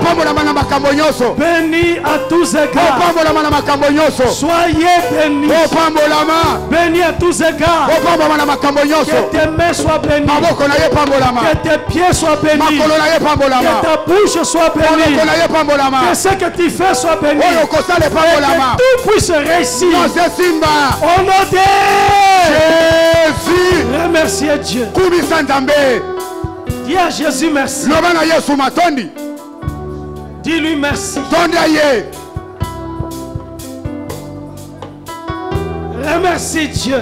Béni à tous égards. Soyez bénis. Béni à tous égards. Que tes mains soient bénies. Que tes pieds soient bénis. Que ta bouche soit bénie. Que ce que tu fais soit béni. Et que tout puisse réussir. Au nom de Jésus. Remerciez Dieu. Dis à Jésus merci. Dis-lui merci. Remercie Dieu.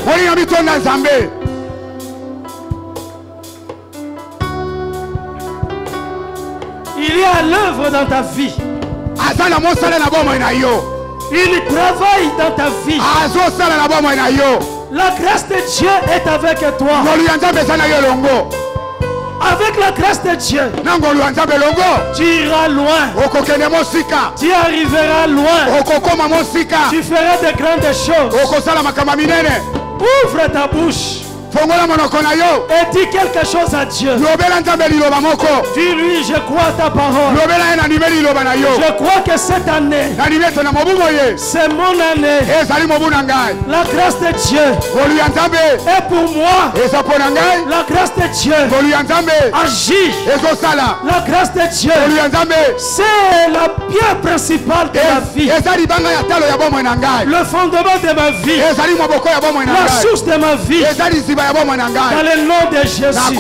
Il est à l'œuvre dans ta vie. Il travaille dans ta vie. La grâce de Dieu est avec toi. Avec la grâce de Dieu, tu iras loin. Tu arriveras loin. Tu feras de grandes choses. Ouvre ta bouche. Et dis quelque chose à Dieu. Dis-lui, je crois à ta parole. Je crois que cette année, c'est mon année. La grâce de Dieu est pour moi. La grâce de Dieu agit. La grâce de Dieu, c'est la pierre principale de ma vie. Le fondement de ma vie. La source de ma vie. Dans le nom de Jésus.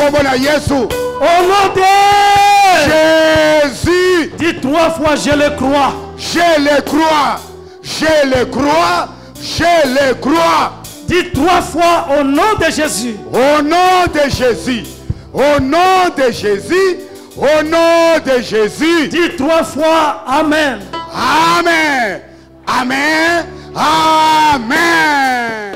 Au nom de
Jésus.
Dis 3 fois, je le crois.
Je le crois. Je le crois. Je le crois.
Dis 3 fois au nom de Jésus.
Au nom de Jésus. Au nom de Jésus. Au nom de Jésus.
Dis 3 fois Amen.
Amen. Amen. Amen.